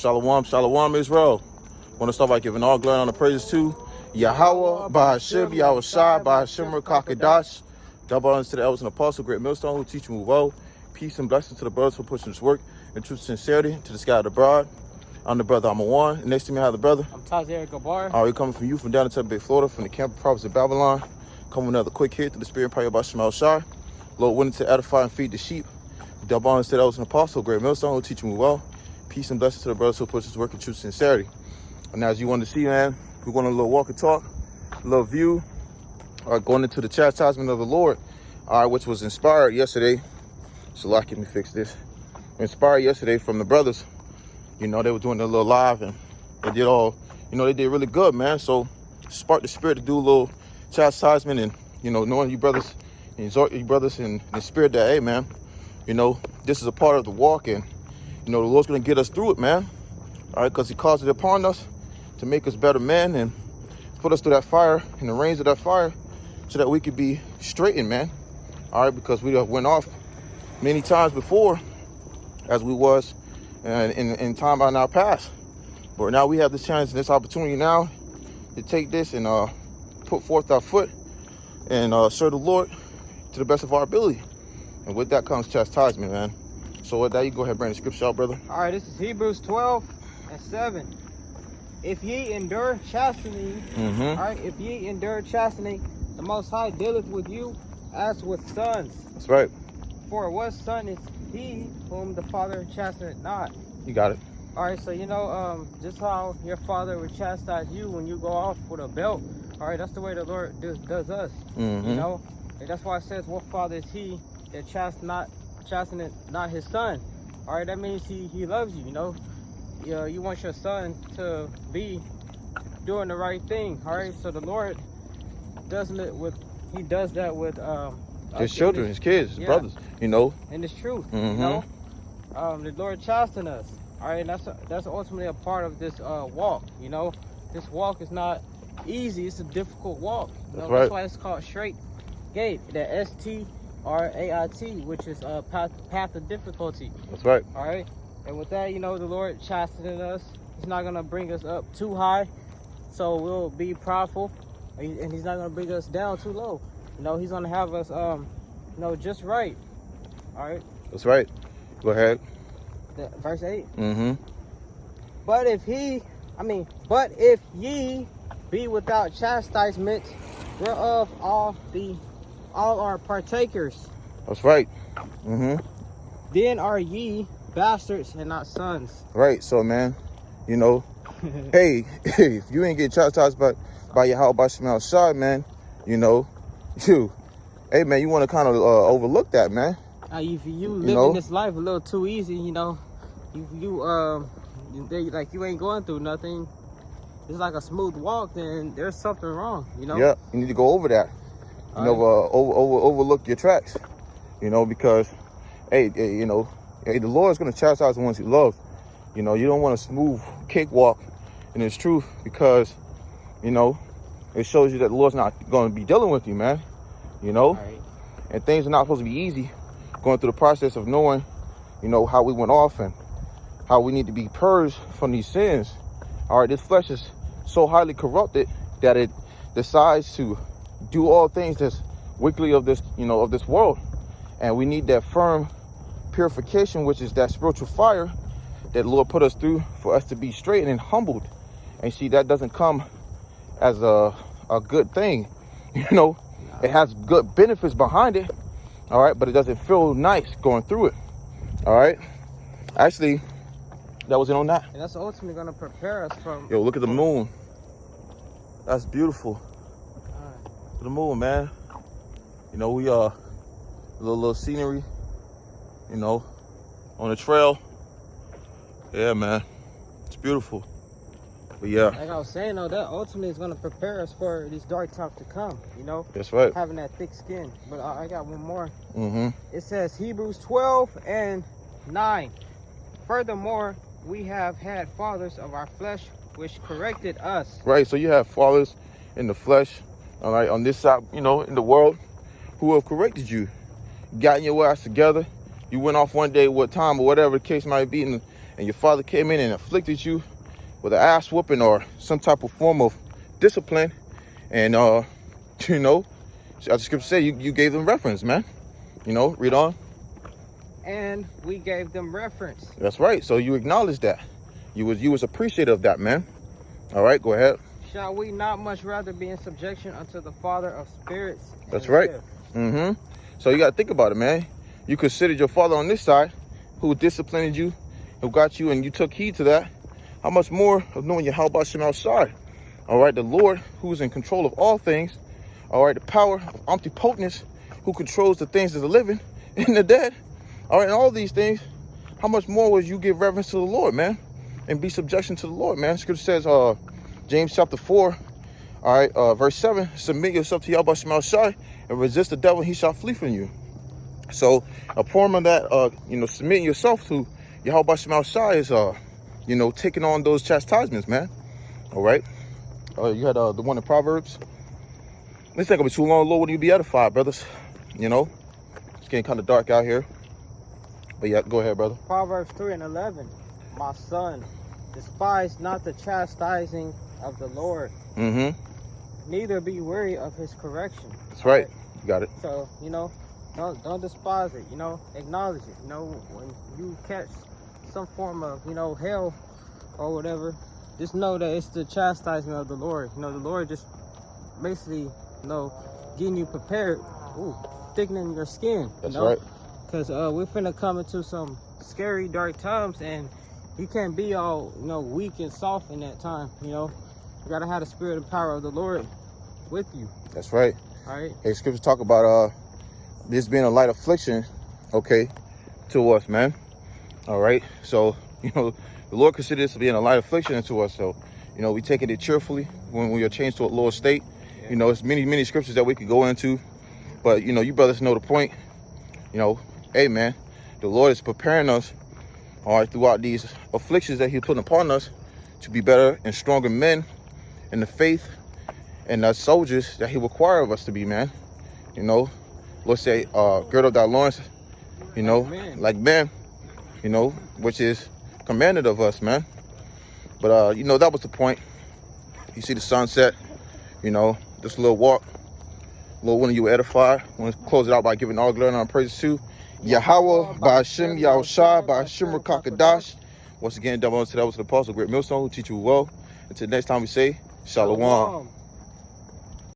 Shalom, shalom, Israel. Want to start by giving all glory and honor praises to Yahweh, by Hashem, Yahweh Shai, by Hashem, Kakadash. Double honors to the elders and apostles, great millstone who teach and move well. Peace and blessings to the brothers for pushing this work and truth and sincerity to the sky of the broad. I'm the brother, I'm a one. And next to me, I have the brother. I'm Tazir Gabar. All right, coming from you from down in Tampa Bay, Florida, from the camp of province of Babylon. Coming with another quick hit to the spirit and power by Shemal Shai. Lord, willing to edify and feed the sheep. Double honors to the elders and apostles, great millstone who teach and move well. Peace and blessings to the brothers who push this work in truth and sincerity. And as you want to see, man, we're going on a little walk and talk, a little view. All right, going into the chastisement of the Lord, all right, which was inspired yesterday. So, let me fix this. Inspired yesterday from the brothers. You know, they were doing a little live and they did all, you know, they did really good, man. So, sparked the spirit to do a little chastisement and, you know, knowing you brothers, and exhort you brothers in the spirit that, hey, man, you know, this is a part of the walk and, you know, the Lord's going to get us through it, man. All right, because he calls it upon us to make us better men and put us through that fire and the rains of that fire so that we could be straightened, man. All right, because we have went off many times before as we was in time by our past. But now we have this chance and this opportunity now to take this and put forth our foot and serve the Lord to the best of our ability. And with that comes chastisement, man. So with that, you go ahead and bring the scripture out, brother. All right, this is Hebrews 12:7. If ye endure chastening, all right, if ye endure chastening, the Most High dealeth with you as with sons. That's right. For what son is he whom the Father chasteneth not? You got it. All right, so you know, just how your Father would chastise you when you go off with a belt. All right, that's the way the Lord does us. You know, and that's why it says, "What father is he that chasteneth not his son?" All right, that means he loves you. You know, you want your son to be doing the right thing. All right, so the Lord does that with his children, his kids, his brothers. You know, and it's true. You know, the Lord chasten us. All right, and that's ultimately a part of this walk. You know, this walk is not easy. It's a difficult walk. You know? That's why it's called straight gate. The STRAIT, which is path of difficulty. That's right. All right, and with that, you know, the Lord chastening us. He's not gonna bring us up too high, so we'll be prideful, and He's not gonna bring us down too low. You know, He's gonna have us, you know, just right. All right. That's right. Go ahead. Verse 8. But if ye be without chastisement, whereof all are partakers. That's right. Then are ye bastards and not sons. Right. So, man, you know, hey, if you ain't get chastised by Yahweh by Shemal Shai, man, you know, hey, man, you want to kind of overlook that, man. If you living this life a little too easy, you know, you ain't going through nothing. It's like a smooth walk, then there's something wrong, you know? Yeah, you need to go over that. You know, overlook your tracks, you know, because, hey, you know, the Lord's going to chastise the ones he loves. You know, you don't want a smooth cakewalk in his truth because, you know, it shows you that the Lord's not going to be dealing with you, man, you know? And things are not supposed to be easy. Going through the process of knowing, you know, how we went off and how we need to be purged from these sins. All right, this flesh is so highly corrupted that it decides to do all things that's wickedly of this, you know, of this world. And we need that firm purification, which is that spiritual fire that the Lord put us through for us to be straightened and humbled. And see, that doesn't come as a good thing. You know, it has good benefits behind it. All right, but it doesn't feel nice going through it. All right, actually, that was it on that. And that's ultimately going to prepare us from. Yo, look at the moon. That's beautiful. Look at the moon, man. You know, we little scenery. You know, on the trail. Yeah, man, it's beautiful. But yeah, like I was saying, though, that ultimately is going to prepare us for these dark times to come, you know? That's right. Having that thick skin. But I got one more. It says Hebrews 12:9. Furthermore, we have had fathers of our flesh which corrected us. Right, so you have fathers in the flesh, all right, on this side, you know, in the world, who have corrected you, gotten your ass together. You went off one day, what time or whatever the case might be, and your father came in and afflicted you with an ass whooping or some type of form of discipline, and you know, as the scripture say, you gave them reference, man. You know, read on. And we gave them reference. That's right. So you acknowledged that. You was appreciative of that, man. All right, go ahead. Shall we not much rather be in subjection unto the Father of spirits? That's right. So you got to think about it, man. You considered your father on this side, who disciplined you, who got you, and you took heed to that. How much more of knowing your how about Shem outside? All right, the Lord, who's in control of all things. All right, the power of omnipotence, who controls the things of the living and the dead. All right, and all these things. How much more would you give reverence to the Lord, man, and be subjection to the Lord, man? Scripture says, James chapter 4, all right, verse 7, submit yourself to Yahweh Shem Shai and resist the devil, he shall flee from you. So a form of that, you know, submitting yourself to Yahweh Shem Shai is, you know, taking on those chastisements, man. All right. You had the one in Proverbs. This ain't gonna be too long. Lord, when you be edified, brothers. You know, it's getting kind of dark out here. But yeah, go ahead, brother. Proverbs 3:11. My son, despise not the chastising of the Lord. Neither be weary of his correction. That's right. You got it. So, you know, don't despise it. You know, acknowledge it. You know, when you catch some form of, you know, hell or whatever, just know that it's the chastisement of the Lord. You know, the Lord just basically, you know, getting you prepared, thickening your skin. That's right. right. Because we're finna come into some scary, dark times, and you can't be all, you know, weak and soft in that time. You know, you gotta have the spirit and power of the Lord with you. That's right. All right. Hey, scriptures talk about this being a light affliction, okay, to us, man. All right. So, you know, the Lord considers this to be a light affliction to us. So, you know, we taking it cheerfully when we are changed to a lower state. Yeah. You know, it's many scriptures that we could go into, but you know, you brothers know the point. You know, hey, man, the Lord is preparing us, all right, throughout these afflictions that He's putting upon us, to be better and stronger men in the faith and as soldiers that He requires of us to be, man. You know, let's say, gird up thy loins, you know, like men, you know, which is commanded of us, man. But, you know, that was the point. You see the sunset, you know, this little walk. Lord, when you edify, I want to close it out by giving all glory and all praises to Yahweh, by Hashem, Yahushua, by Hashem, Rakakadash. Once again, double unto that was the apostle, great millstone, who teach you well. Until next time we say, Shalom.